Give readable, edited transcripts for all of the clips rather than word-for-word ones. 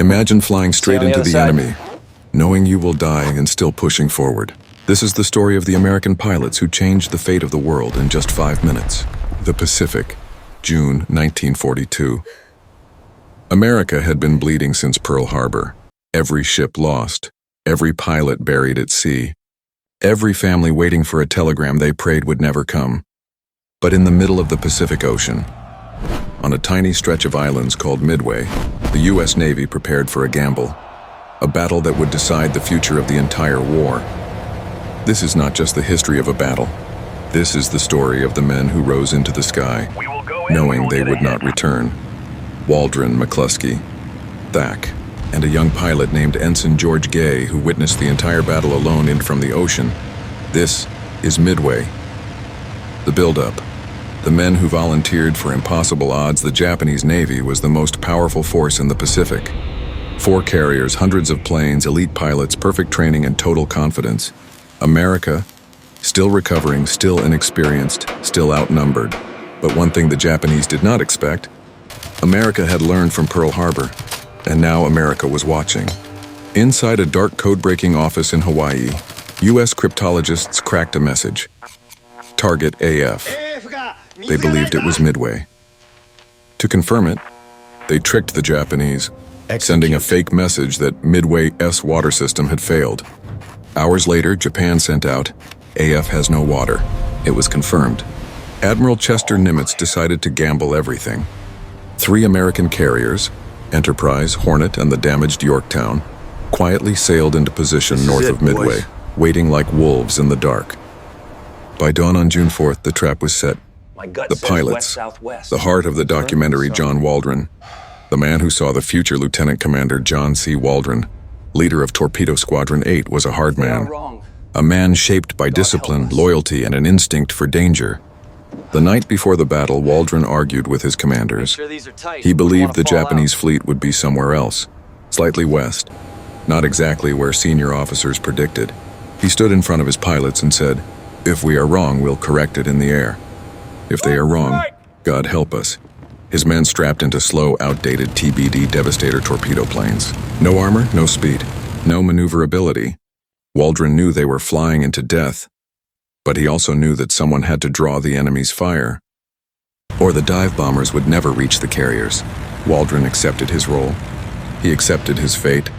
Imagine flying straight on the into other the side. enemy, knowing you will die and still pushing forward. This is the story of the American pilots who changed the fate of the world in just 5 minutes. The Pacific, June 1942. America had been bleeding since Pearl Harbor. Every ship lost, every pilot buried at sea, every family waiting for a telegram they prayed would never come. But in the middle of the Pacific Ocean, on a tiny stretch of islands called Midway, the U.S. Navy prepared for a gamble, a battle that would decide the future of the entire war. This is not just the history of a battle. This is the story of the men who rose into the sky, knowing they would not return. Waldron, McClusky, Thack, and a young pilot named Ensign George Gay who witnessed the entire battle alone in from the ocean. This is Midway. The build-up. The men who volunteered for impossible odds. The Japanese Navy was the most powerful force in the Pacific. 4 carriers, hundreds of planes, elite pilots, perfect training, and total confidence. America, still recovering, still inexperienced, still outnumbered. But one thing the Japanese did not expect: America had learned from Pearl Harbor, and now America was watching. Inside a dark code-breaking office in Hawaii, U.S. cryptologists cracked a message. Target AF. They believed it was Midway. To confirm it, they tricked the Japanese, sending a fake message that Midway's water system had failed. Hours later, Japan sent out, AF has no water. It was confirmed. Admiral Chester Nimitz decided to gamble everything. 3 American carriers, Enterprise, Hornet, and the damaged Yorktown, quietly sailed into position north of Midway, waiting like wolves in the dark. By dawn on June 4th, the trap was set. The pilots, the heart of the documentary John Waldron, the man who saw the future Lieutenant Commander John C. Waldron, leader of Torpedo Squadron 8, was a hard man. A man shaped by discipline, loyalty, and an instinct for danger. The night before the battle, Waldron argued with his commanders. He believed the Japanese fleet would be somewhere else, slightly west, not exactly where senior officers predicted. He stood in front of his pilots and said, "If we are wrong, we'll correct it in the air. If they are wrong, God help us." His men strapped into slow, outdated TBD Devastator torpedo planes. No armor, no speed, no maneuverability. Waldron knew they were flying into death, but he also knew that someone had to draw the enemy's fire, or the dive bombers would never reach the carriers. Waldron accepted his role. He accepted his fate.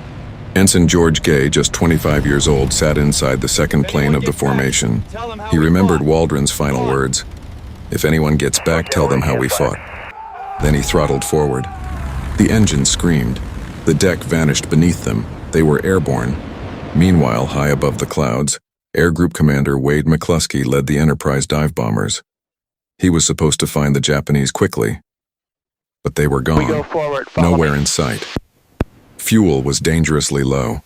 Ensign George Gay, just 25 years old, sat inside the second plane of the formation. He remembered Waldron's final words, "If anyone gets back, tell them how we fought." Then he throttled forward. The engine screamed. The deck vanished beneath them. They were airborne. Meanwhile, high above the clouds, Air Group Commander Wade McClusky led the Enterprise dive bombers. He was supposed to find the Japanese quickly, but they were gone, nowhere in sight. Fuel was dangerously low.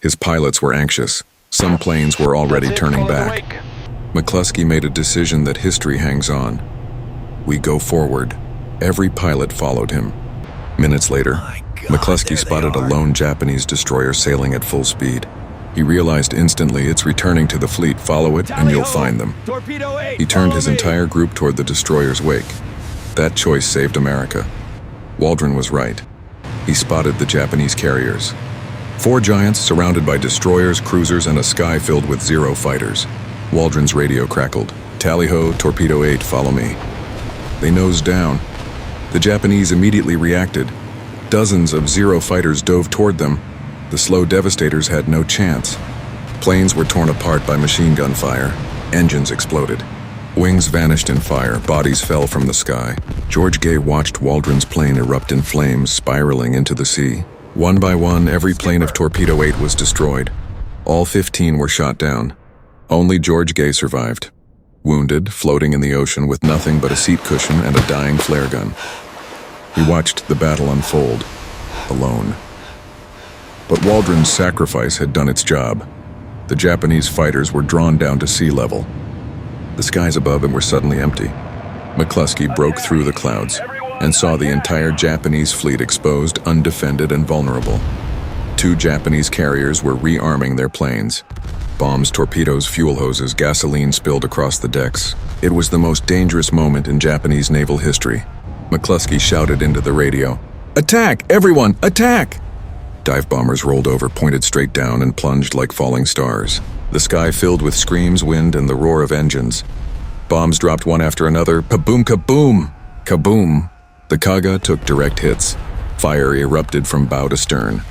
His pilots were anxious. Some planes were already turning back. McClusky made a decision that history hangs on. We go forward. Every pilot followed him. Minutes later, McClusky spotted a lone Japanese destroyer sailing at full speed. He realized instantly, it's returning to the fleet. Follow it and you'll find them. He turned his entire group toward the destroyer's wake. That choice saved America. Waldron was right. He spotted the Japanese carriers. 4 giants surrounded by destroyers, cruisers, and a sky filled with Zero fighters. Waldron's radio crackled. "Tally-ho, Torpedo 8, follow me." They nosed down. The Japanese immediately reacted. Dozens of Zero fighters dove toward them. The slow Devastators had no chance. Planes were torn apart by machine gun fire. Engines exploded. Wings vanished in fire. Bodies fell from the sky. George Gay watched Waldron's plane erupt in flames, spiraling into the sea. One by one, every plane of Torpedo 8 was destroyed. All 15 were shot down. Only George Gay survived, wounded, floating in the ocean with nothing but a seat cushion and a dying flare gun. He watched the battle unfold, alone. But Waldron's sacrifice had done its job. The Japanese fighters were drawn down to sea level. The skies above him were suddenly empty. McClusky broke through the clouds and saw the entire Japanese fleet exposed, undefended, and vulnerable. 2 Japanese carriers were rearming their planes. Bombs, torpedoes, fuel hoses, gasoline spilled across the decks. It was the most dangerous moment in Japanese naval history. McClusky shouted into the radio, "Attack! Everyone, attack!" Dive bombers rolled over, pointed straight down, and plunged like falling stars. The sky filled with screams, wind, and the roar of engines. Bombs dropped one after another. Kaboom, kaboom, kaboom. The Kaga took direct hits. Fire erupted from bow to stern.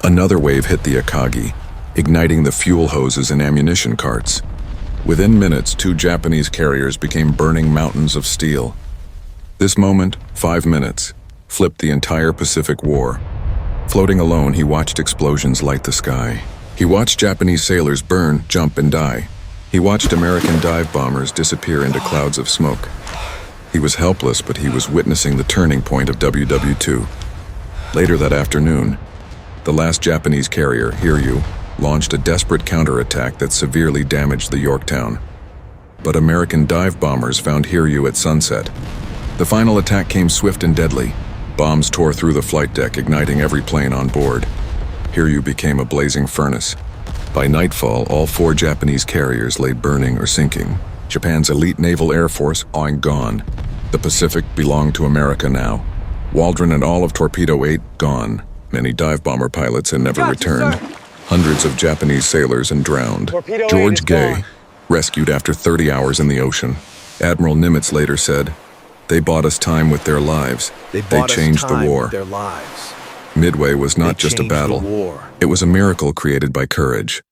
Another wave hit the Akagi, igniting the fuel hoses and ammunition carts. Within minutes, 2 Japanese carriers became burning mountains of steel. This moment, 5 minutes, flipped the entire Pacific War. Floating alone, he watched explosions light the sky. He watched Japanese sailors burn, jump, and die. He watched American dive bombers disappear into clouds of smoke. He was helpless, but he was witnessing the turning point of WW2. Later that afternoon, the last Japanese carrier, Hiryu, launched a desperate counterattack that severely damaged the Yorktown. But American dive bombers found Hiryu at sunset. The final attack came swift and deadly. Bombs tore through the flight deck, igniting every plane on board. Hiryu became a blazing furnace. By nightfall, all 4 Japanese carriers lay burning or sinking. Japan's elite naval air force all gone. The Pacific belonged to America now. Waldron and all of Torpedo 8 gone. Many dive bomber pilots had never returned. Hundreds of Japanese sailors and drowned. George Gay, rescued after 30 hours in the ocean. Admiral Nimitz later said, "They bought us time with their lives. They changed the war." Midway was not just a battle. It was a miracle created by courage.